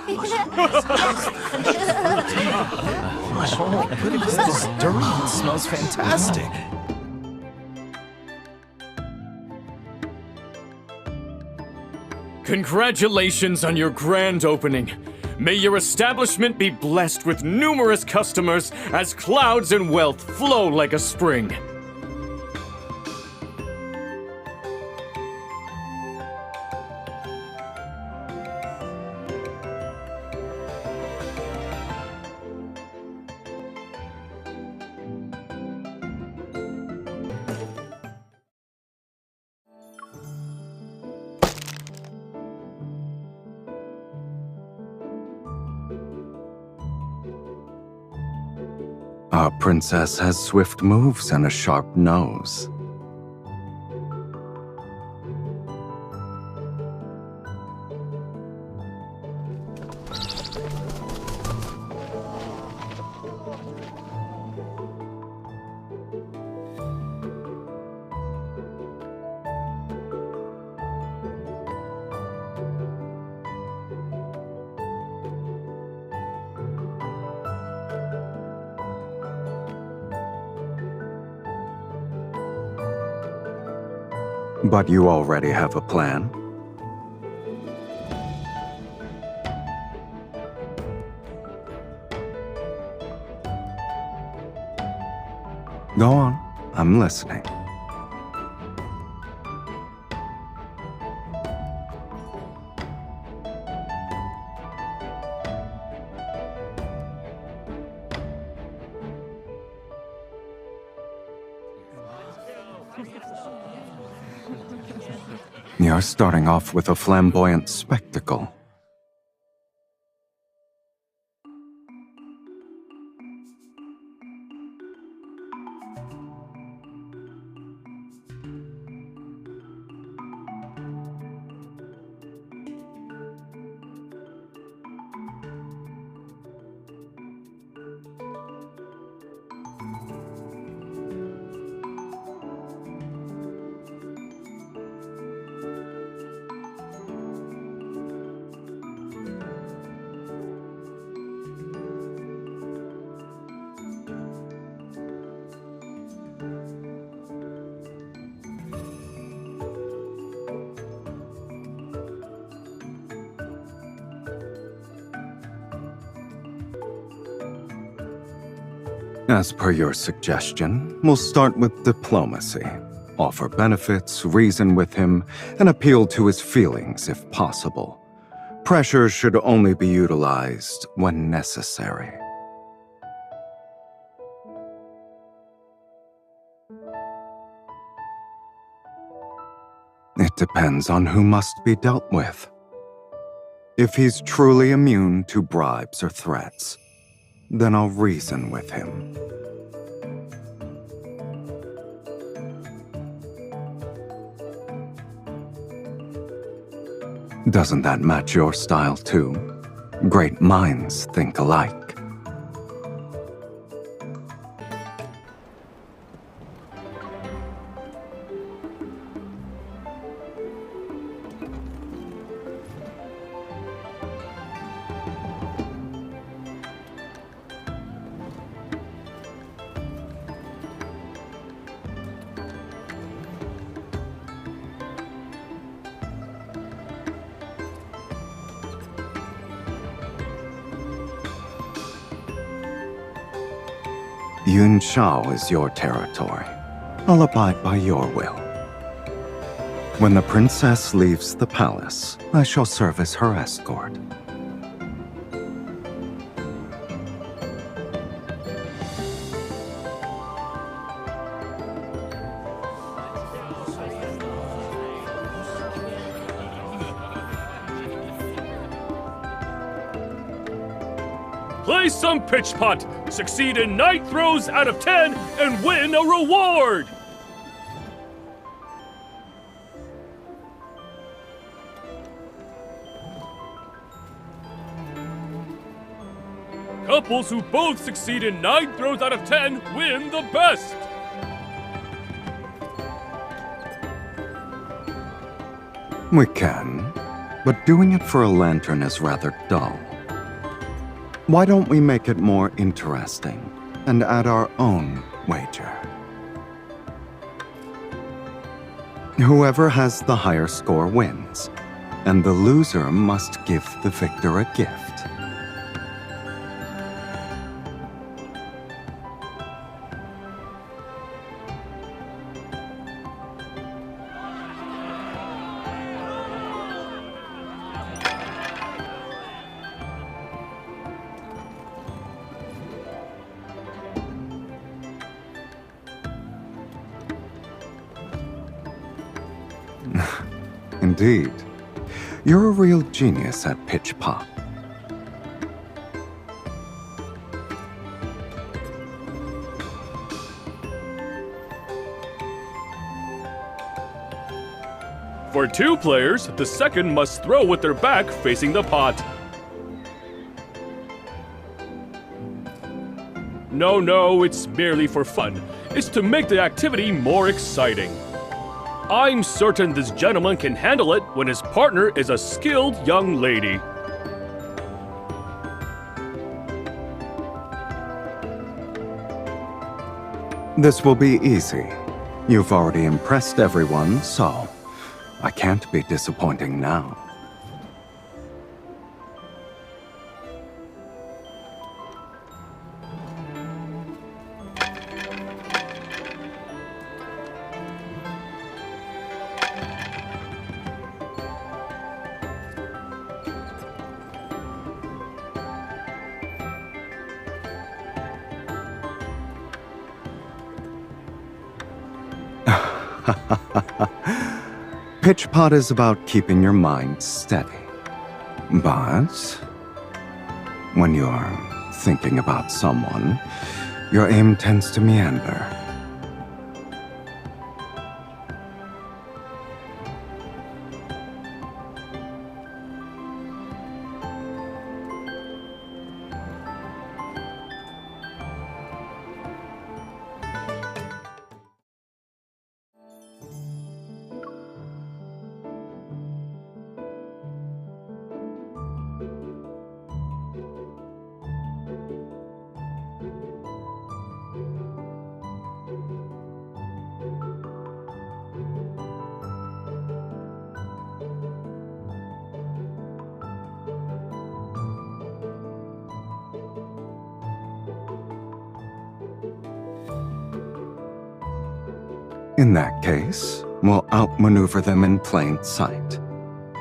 This durian smells fantastic. Congratulations on your grand opening. May your establishment be blessed with numerous customers as clouds and wealth flow like a spring. Our princess has swift moves and a sharp nose. But you already have a plan? Go on, I'm listening. You're starting off with a flamboyant spectacle. As per your suggestion, we'll start with diplomacy. Offer benefits, reason with him, and appeal to his feelings if possible. Pressure should only be utilized when necessary. It depends on who must be dealt with. If he's truly immune to bribes or threats, then I'll reason with him. Doesn't that match your style too? Great minds think alike. Yun Shao is your territory. I'll abide by your will. When the princess leaves the palace, I shall serve as her escort. Play some pitch putt, succeed in 9 throws out of 10, and win a reward! Couples who both succeed in 9 throws out of 10 win the best! We can, but doing it for a lantern is rather dull. Why don't we make it more interesting and add our own wager? Whoever has the higher score wins, and the loser must give the victor a gift. Indeed. You're a real genius at pitch pop. For 2 players, the second must throw with their back facing the pot. No, it's merely for fun. It's to make the activity more exciting. I'm certain this gentleman can handle it when his partner is a skilled young lady. This will be easy. You've already impressed everyone, so I can't be disappointing now. Pitch pot is about keeping your mind steady. But when you're thinking about someone, your aim tends to meander. In that case, we'll outmaneuver them in plain sight.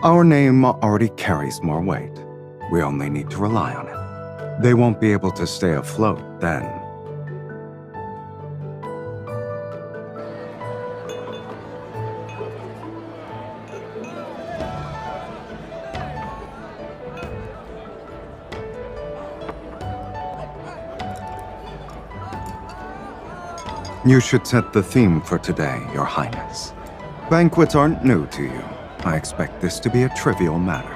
Our name already carries more weight. We only need to rely on it. They won't be able to stay afloat then. You should set the theme for today, Your Highness. Banquets aren't new to you. I expect this to be a trivial matter.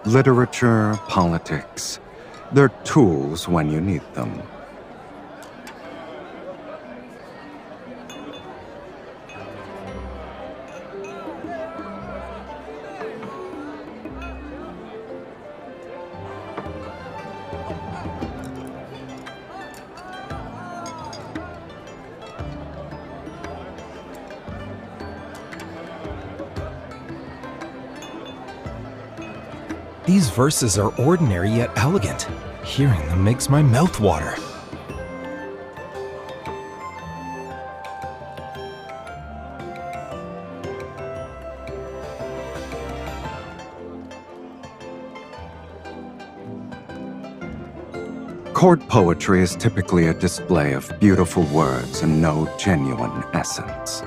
Literature, politics, they're tools when you need them. These verses are ordinary yet elegant. Hearing them makes my mouth water. Court poetry is typically a display of beautiful words and no genuine essence.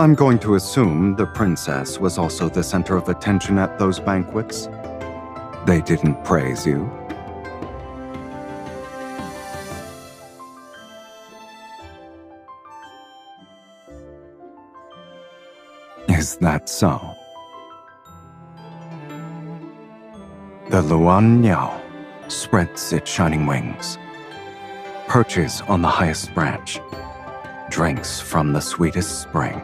I'm going to assume the princess was also the center of attention at those banquets. They didn't praise you. Is that so? The Luan Niao, spreads its shining wings, perches on the highest branch, drinks from the sweetest spring.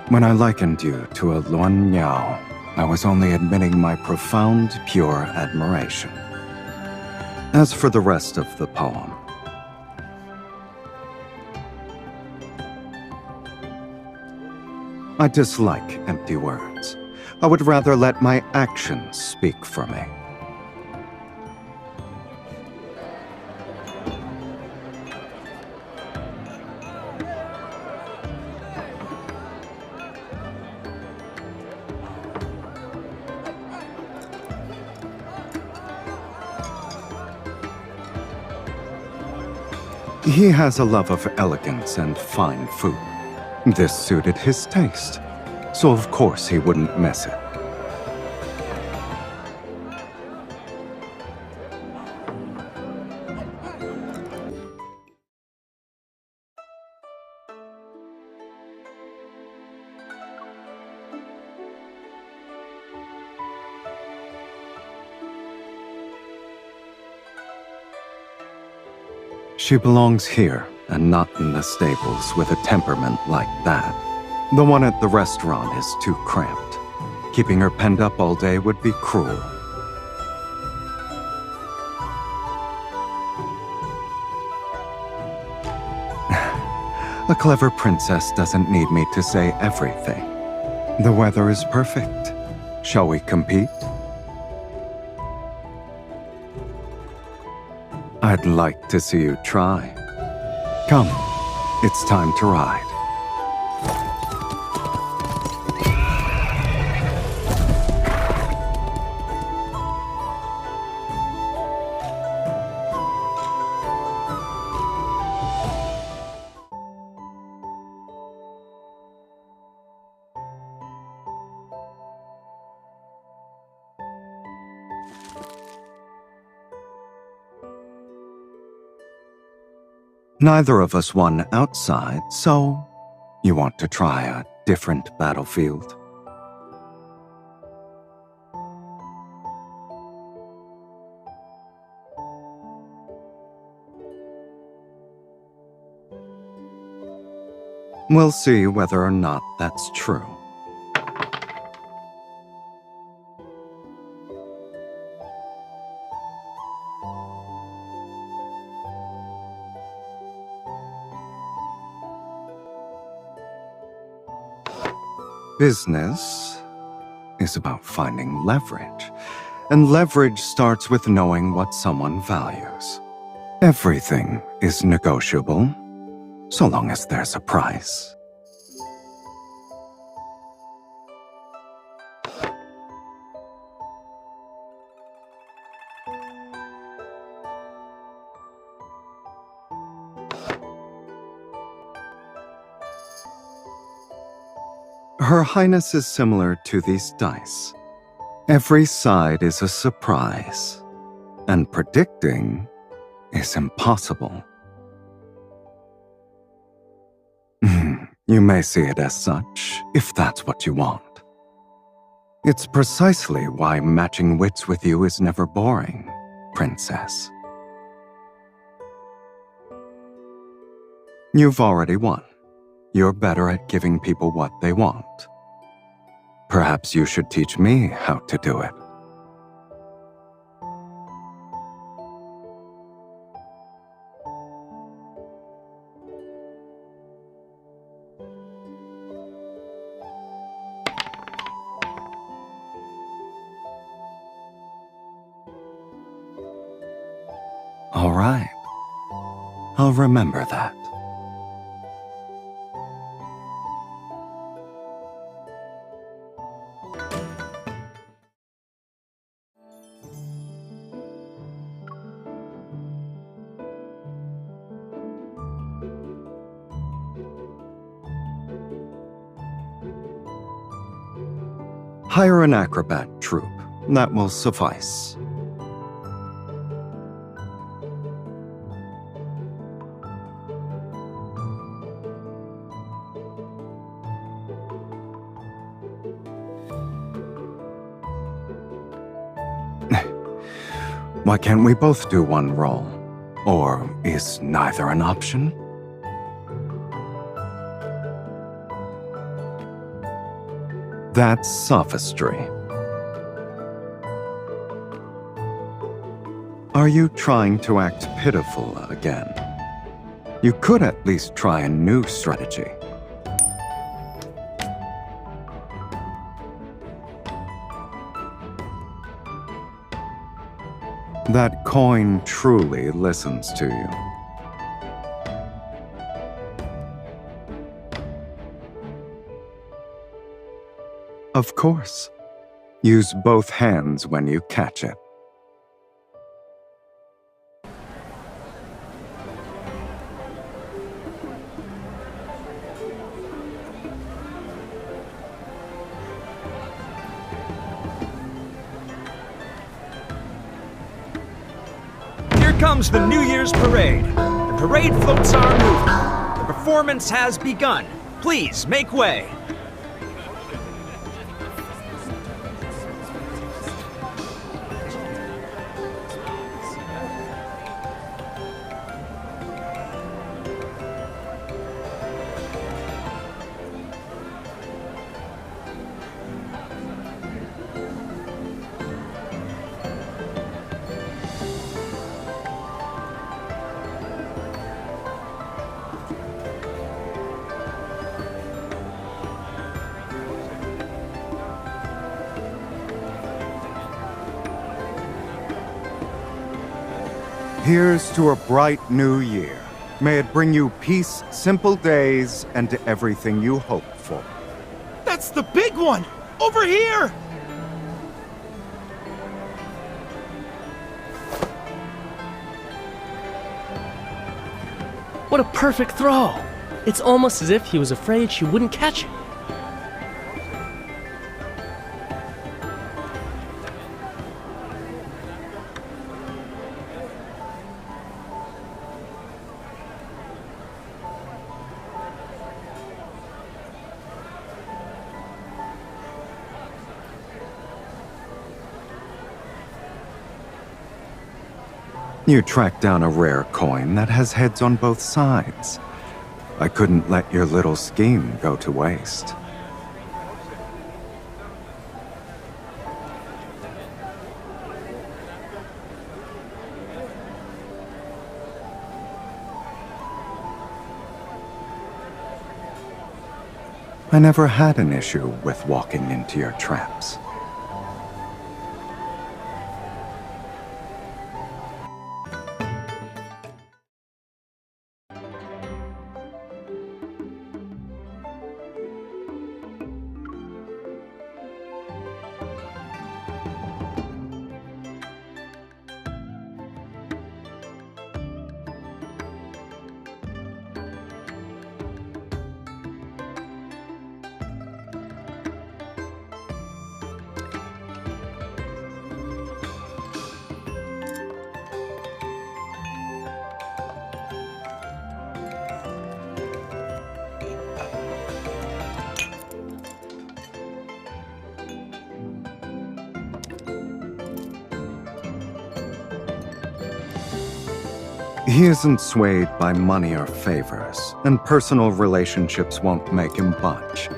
When I likened you to a Luan Yao, I was only admitting my profound, pure admiration. As for the rest of the poem, I dislike empty words. I would rather let my actions speak for me. He has a love of elegance and fine food. This suited his taste, so of course he wouldn't miss it. She belongs here and not in the stables with a temperament like that. The one at the restaurant is too cramped. Keeping her penned up all day would be cruel. A clever princess doesn't need me to say everything. The weather is perfect. Shall we compete? I'd like to see you try. Come, it's time to ride. Neither of us won outside, so you want to try a different battlefield? We'll see whether or not that's true. Business is about finding leverage, and leverage starts with knowing what someone values. Everything is negotiable, so long as there's a price. Her Highness is similar to these dice. Every side is a surprise, and predicting is impossible. You may see it as such, if that's what you want. It's precisely why matching wits with you is never boring, Princess. You've already won. You're better at giving people what they want. Perhaps you should teach me how to do it. All right. I'll remember that. Hire an acrobat troupe. That will suffice. Why can't we both do one roll? Or is neither an option? That's sophistry. Are you trying to act pitiful again? You could at least try a new strategy. That coin truly listens to you. Of course. Use both hands when you catch it. Here comes the New Year's parade. The parade floats our movement. The performance has begun. Please make way. Here's to a bright new year. May it bring you peace, simple days, and everything you hoped for. That's the big one! Over here! What a perfect throw! It's almost as if he was afraid she wouldn't catch it. You tracked down a rare coin that has heads on both sides. I couldn't let your little scheme go to waste. I never had an issue with walking into your traps. He isn't swayed by money or favors, and personal relationships won't make him budge.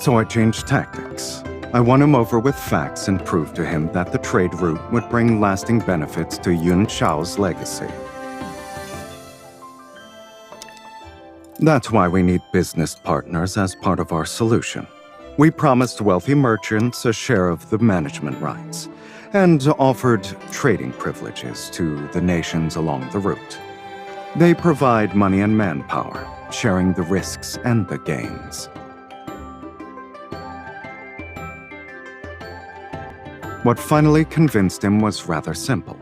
So I changed tactics. I won him over with facts and proved to him that the trade route would bring lasting benefits to Yun Shao's legacy. That's why we need business partners as part of our solution. We promised wealthy merchants a share of the management rights, and offered trading privileges to the nations along the route. They provide money and manpower, sharing the risks and the gains. What finally convinced him was rather simple.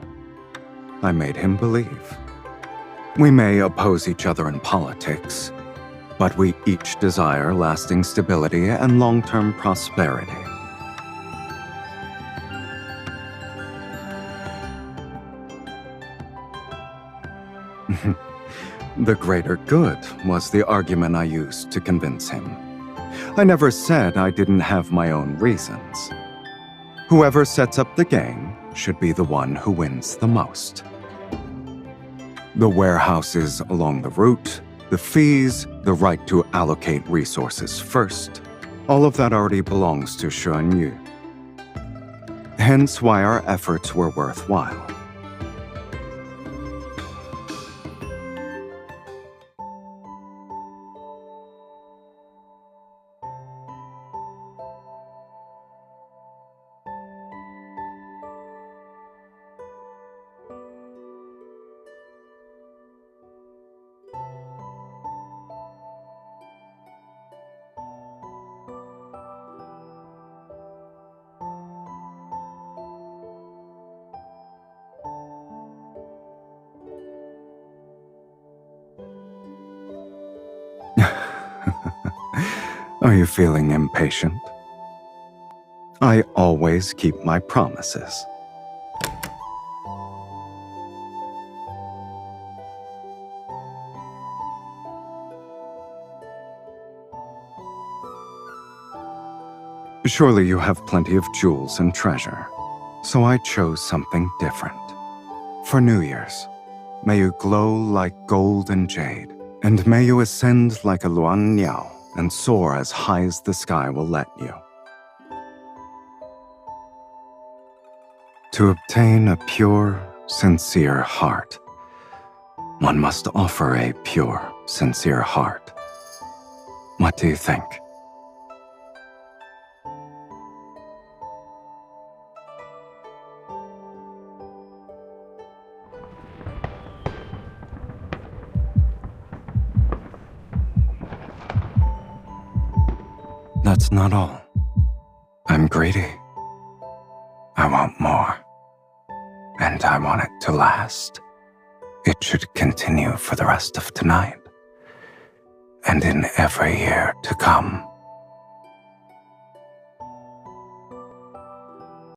I made him believe. We may oppose each other in politics, but we each desire lasting stability and long-term prosperity. The greater good was the argument I used to convince him. I never said I didn't have my own reasons. Whoever sets up the game should be the one who wins the most. The warehouses along the route, the fees, the right to allocate resources first, all of that already belongs to Xuan Yu. Hence why our efforts were worthwhile. Are you feeling impatient? I always keep my promises. Surely you have plenty of jewels and treasure, so I chose something different. For New Year's, may you glow like gold and jade, and may you ascend like a Luan Niao and soar as high as the sky will let you. To obtain a pure, sincere heart, one must offer a pure, sincere heart. What do you think? That's not all. I'm greedy. I want more. And I want it to last. It should continue for the rest of tonight. And in every year to come.